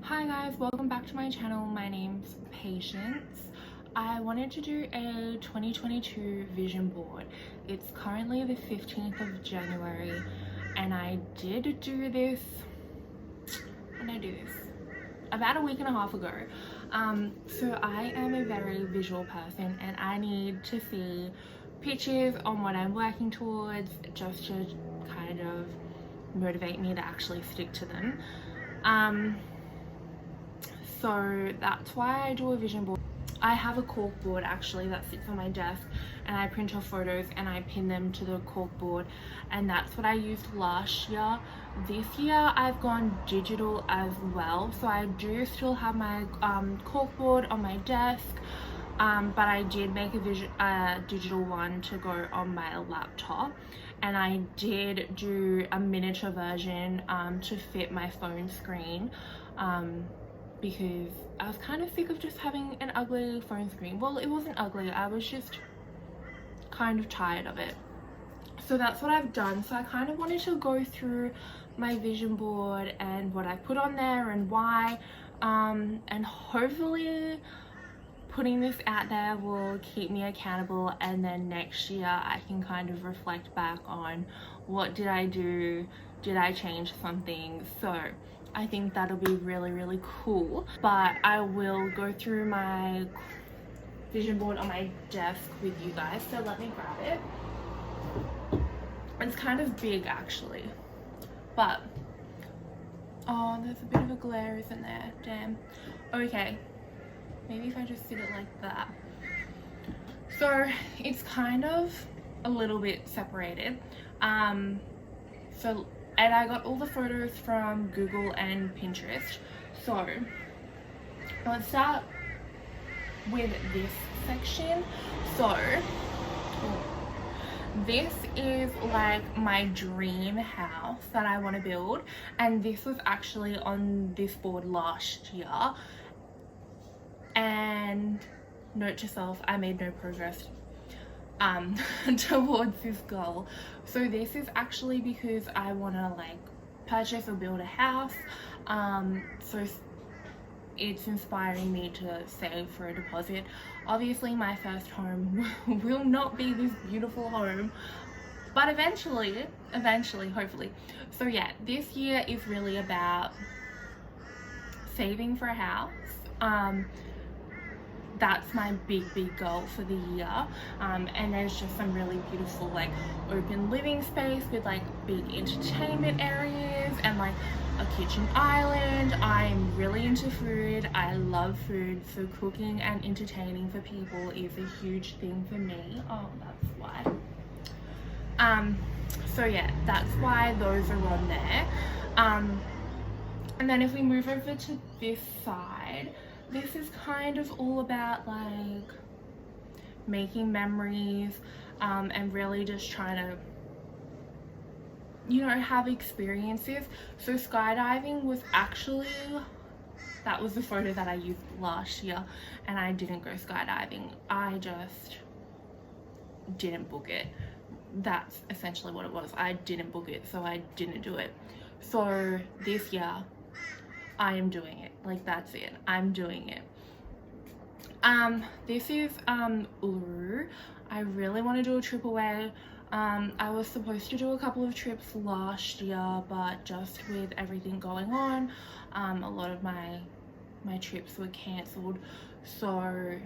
Hi guys, welcome back to my channel. My name's Patience. I wanted to do a 2022 vision board. It's currently the 15th of January and I did do this, about a week and a half ago. So I am a very visual person and I need to see pictures on what I'm working towards just to kind of motivate me to actually stick to them. So that's why I do a vision board. I have a cork board actually that sits on my desk and I print off photos and I pin them to the cork board, and that's what I used last year. This year I've gone digital as well, so I do still have my cork board on my desk, but I did make a digital one to go on my laptop, and I did do a miniature version to fit my phone screen. Because I was kind of sick of just having an ugly phone screen. Well, it wasn't ugly, I was just kind of tired of it. So that's what I've done. So I kind of wanted to go through my vision board and what I put on there and why, and hopefully putting this out there will keep me accountable, and then next year I can kind of reflect back on what did I do, did I change something. So I think that'll be really cool. But I will go through my vision board on my desk with you guys, so let me grab it. It's kind of big actually, but oh, there's a bit of a glare, isn't there? Damn. Okay, maybe if I just sit it like that. So it's kind of a little bit separated. And I got all the photos from Google and Pinterest. So let's start with this section. So this is like my dream house that I want to build, and this was actually on this board last year, and note to self, I made no progress towards this goal. So this is actually because I want to like purchase or build a house, so it's inspiring me to save for a deposit. Obviously my first home will not be this beautiful home, but eventually hopefully. So yeah, this year is really about saving for a house. That's my big goal for the year, and there's just some really beautiful like open living space with like big entertainment areas and like a kitchen island. I'm really into food. I love food, so cooking and entertaining for people is a huge thing for me. Oh, that's why. So yeah, that's why those are on there. And then if we move over to this side, this is kind of all about like making memories, and really just trying to, you know, have experiences. So skydiving was actually, that was the photo that I used last year, and I didn't go skydiving. I just didn't book it. That's essentially what it was. I didn't book it, so I didn't do it. So this year I am doing it. Like, that's it, I'm doing it. This is Uluru. I really want to do a trip away. I was supposed to do a couple of trips last year, but just with everything going on, a lot of my trips were cancelled. So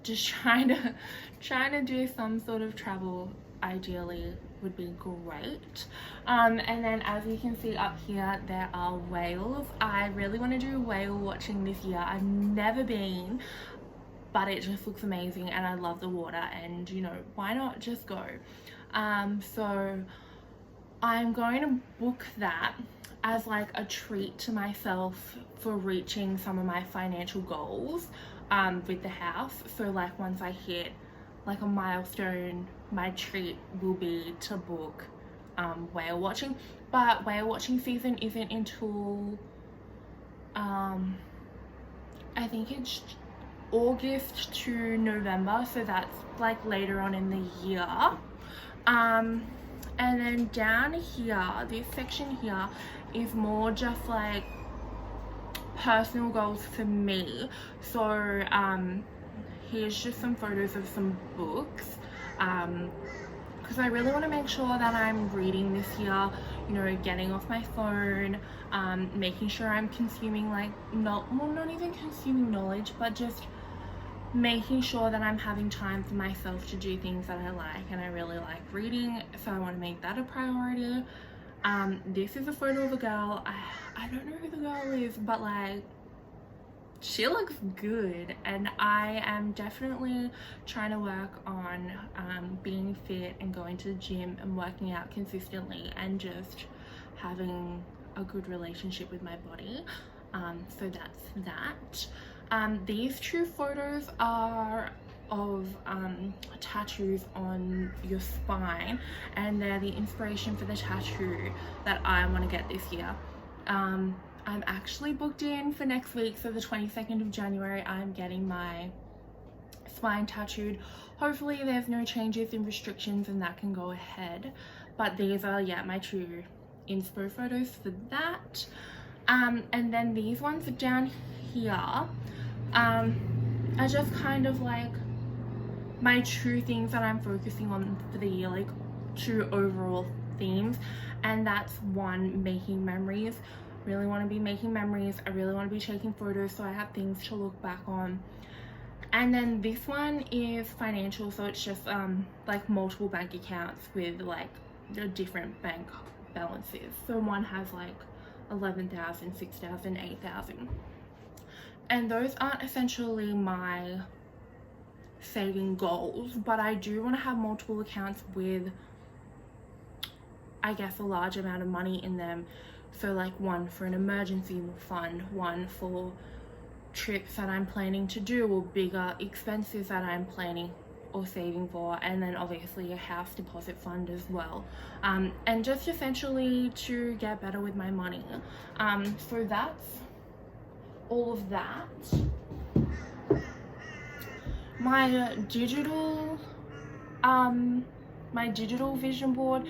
just trying to do some sort of travel ideally would be great. And then as you can see up here, there are whales. I really want to do whale watching this year. I've never been, but it just looks amazing and I love the water, and you know, why not just go. So I'm going to book that as like a treat to myself for reaching some of my financial goals with the house. So like once I hit like a milestone, my treat will be to book whale watching. But whale watching season isn't until I think it's August to November, so that's like later on in the year. And then down here, this section here is more just like personal goals for me. So here's just some photos of some books, because I really want to make sure that I'm reading this year, you know, getting off my phone, making sure I'm consuming like not even consuming knowledge, but just making sure that I'm having time for myself to do things that I like, and I really like reading, so I want to make that a priority. This is a photo of a girl. I don't know who the girl is, but like she looks good, and I am definitely trying to work on being fit and going to the gym and working out consistently and just having a good relationship with my body. So that's that. These two photos are of tattoos on your spine, and they're the inspiration for the tattoo that I want to get this year. I'm actually booked in for next week, so the 22nd of January I'm getting my spine tattooed. Hopefully there's no changes in restrictions and that can go ahead, but these are, yeah, my two inspo photos for that. And then these ones down here are just kind of like my two things that I'm focusing on for the year, like two overall themes, and that's one, making memories. Really want to be making memories. I really want to be taking photos so I have things to look back on. And then this one is financial, so it's just like multiple bank accounts with like the different bank balances. So one has like 11,000, 6,000, 8,000, and those aren't essentially my saving goals, but I do want to have multiple accounts with, I guess, a large amount of money in them. So like one for an emergency fund, one for trips that I'm planning to do or bigger expenses that I'm planning or saving for, and then obviously a house deposit fund as well, and just essentially to get better with my money. So that's all of that. My digital vision board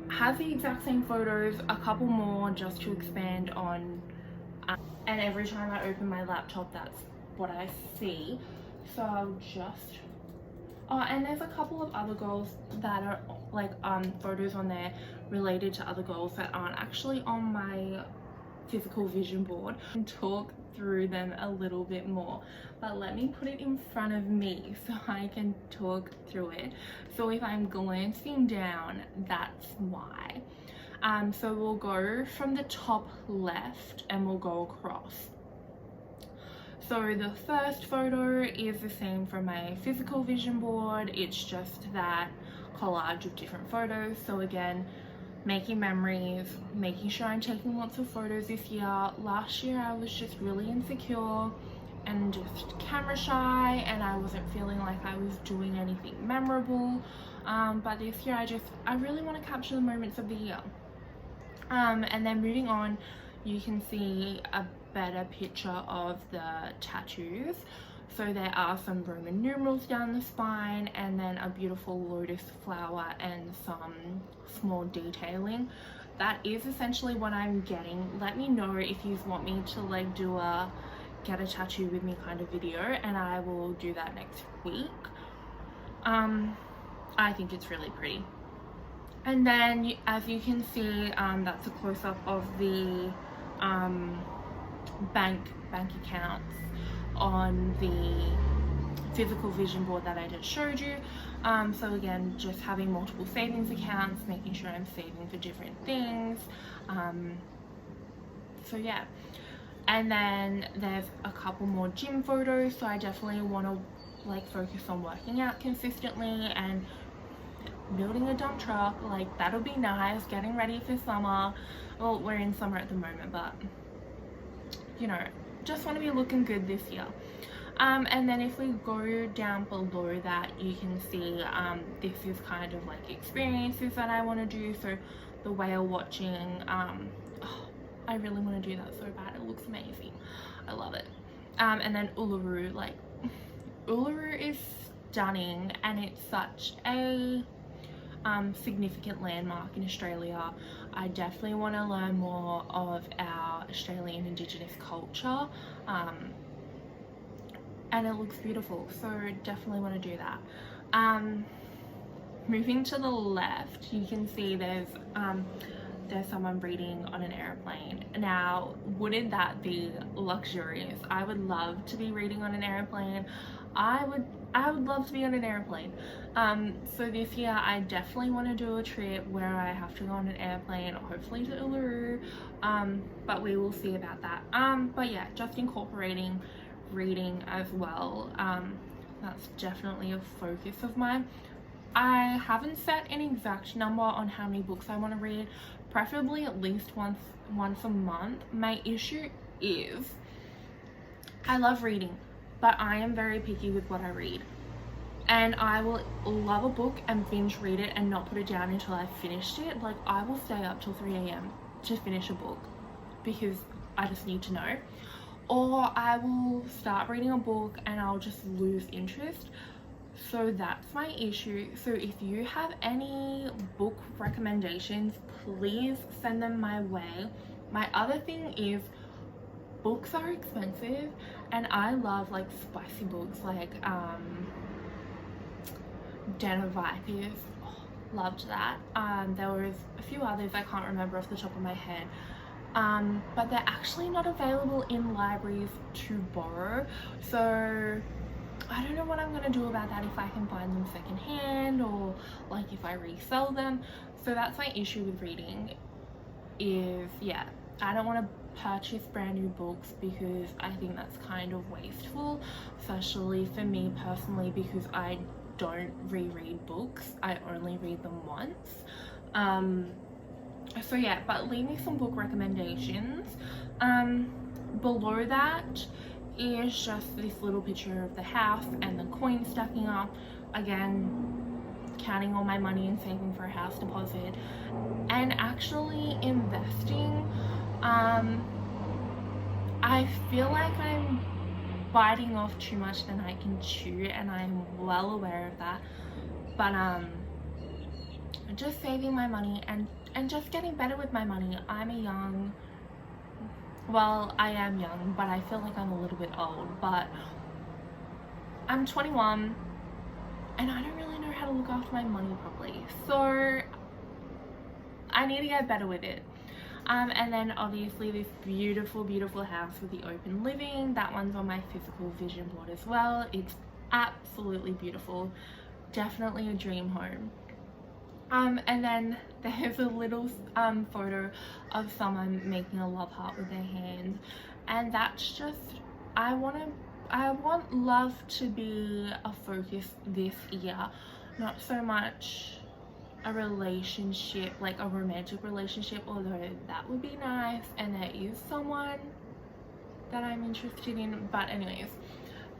has the exact same photos, a couple more just to expand on, and every time I open my laptop that's what I see. So I'll just, and there's a couple of other goals that are like photos on there related to other goals that aren't actually on my physical vision board, and talk through them a little bit more, but let me put it in front of me so I can talk through it. So if I'm glancing down, that's why. So we'll go from the top left and we'll go across. So the first photo is the same from my physical vision board. It's just that collage of different photos. So again, making memories, making sure I'm taking lots of photos this year. Last year I was just really insecure and just camera shy, and I wasn't feeling like I was doing anything memorable, but this year I really want to capture the moments of the year. And then moving on, you can see a better picture of the tattoos. So there are some Roman numerals down the spine, and then a beautiful lotus flower and some small detailing. That is essentially what I'm getting. Let me know if you want me to like do a get a tattoo with me kind of video, and I will do that next week. I think it's really pretty. And then as you can see, that's a close-up of the bank accounts on the physical vision board that I just showed you. So again, just having multiple savings accounts, making sure I'm saving for different things. So yeah, and then there's a couple more gym photos. So I definitely want to like focus on working out consistently and building a dump truck. Like that'll be nice, getting ready for summer. Well, we're in summer at the moment, but you know, just want to be looking good this year. And then if we go down below that, you can see this is kind of like experiences that I want to do. So the whale watching, I really want to do that so bad. It looks amazing. I love it. And then Uluru, like Uluru is stunning, and it's such a significant landmark in Australia. I definitely want to learn more of our Australian Indigenous culture, and it looks beautiful, so definitely want to do that. Moving to the left, you can see there's someone reading on an airplane. Now, wouldn't that be luxurious? I would love to be reading on an airplane. I would love to be on an airplane. So this year I definitely want to do a trip where I have to go on an airplane, hopefully to Uluru, but we will see about that. But yeah, just incorporating reading as well. That's definitely a focus of mine. I haven't set an exact number on how many books I want to read, preferably at least once a month. My issue is I love reading, but I am very picky with what I read, and I will love a book and binge read it and not put it down until I've finished it. Like, I will stay up till 3 a.m. to finish a book because I just need to know, or I will start reading a book and I'll just lose interest. So that's my issue. So if you have any book recommendations, please send them my way. My other thing is, books are expensive, and I love like spicy books like Den of Vipers. Oh, loved that. There was a few others I can't remember off the top of my head, but they're actually not available in libraries to borrow, so I don't know what I'm gonna do about that, if I can find them secondhand or like if I resell them. So that's my issue with reading, is yeah, I don't want to purchase brand new books because I think that's kind of wasteful, especially for me personally, because I don't reread books, I only read them once. So yeah, but leave me some book recommendations. Below that is just this little picture of the house and the coins stacking up. Again, counting all my money and saving for a house deposit and actually investing. I feel like I'm biting off too much than I can chew, and I'm well aware of that, but just saving my money and just getting better with my money. I am young, but I feel like I'm a little bit old, but I'm 21 and I don't really know how to look after my money properly, so I need to get better with it. And then obviously this beautiful house with the open living, that one's on my physical vision board as well. It's absolutely beautiful, definitely a dream home. And then there's a little photo of someone making a love heart with their hands, and that's just, I want love to be a focus this year, not so much a relationship, like a romantic relationship, although that would be nice and there is someone that I'm interested in, but anyways,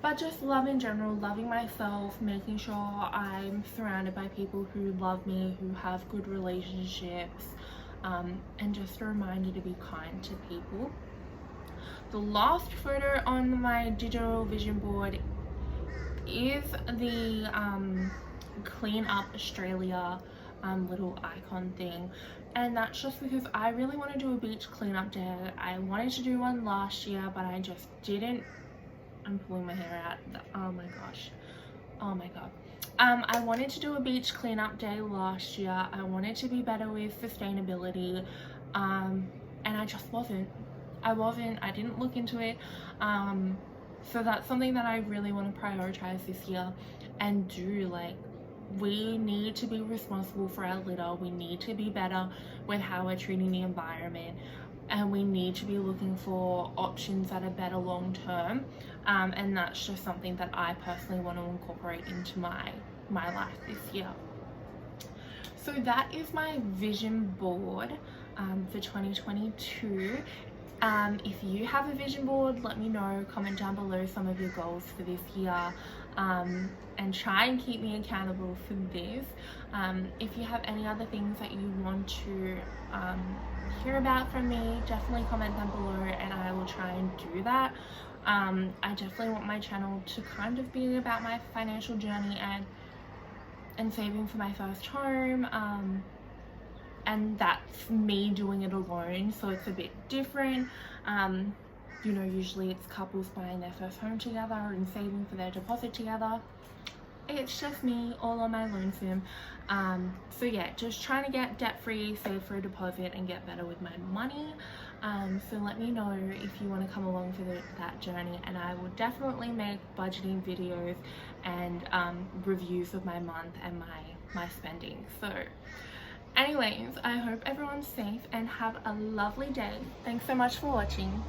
but just love in general, loving myself, making sure I'm surrounded by people who love me, who have good relationships, and just a reminder to be kind to people. The last photo on my digital vision board is the Clean Up Australia little icon thing, and that's just because I really want to do a beach cleanup day. I wanted to do one last year, but I just didn't. I'm pulling my hair out. Oh my gosh. Oh my god. I wanted to do a beach cleanup day last year. I wanted to be better with sustainability, and I just wasn't. I didn't look into it. So that's something that I really want to prioritize this year and do. Like, we need to be responsible for our litter. We need to be better with how we're treating the environment, and we need to be looking for options that are better long term, and that's just something that I personally want to incorporate into my life this year. So that is my vision board for 2022. If you have a vision board, let me know, comment down below some of your goals for this year, and try and keep me accountable for this. If you have any other things that you want to hear about from me, definitely comment down below and I will try and do that. I definitely want my channel to kind of be about my financial journey and and saving for my first home, and that's me doing it alone, so it's a bit different. You know, usually it's couples buying their first home together and saving for their deposit together. It's just me all on my lonesome. So yeah, just trying to get debt free, save for a deposit, and get better with my money. So let me know if you want to come along for that journey, and I will definitely make budgeting videos and reviews of my month and my spending. So anyways, I hope everyone's safe and have a lovely day. Thanks so much for watching.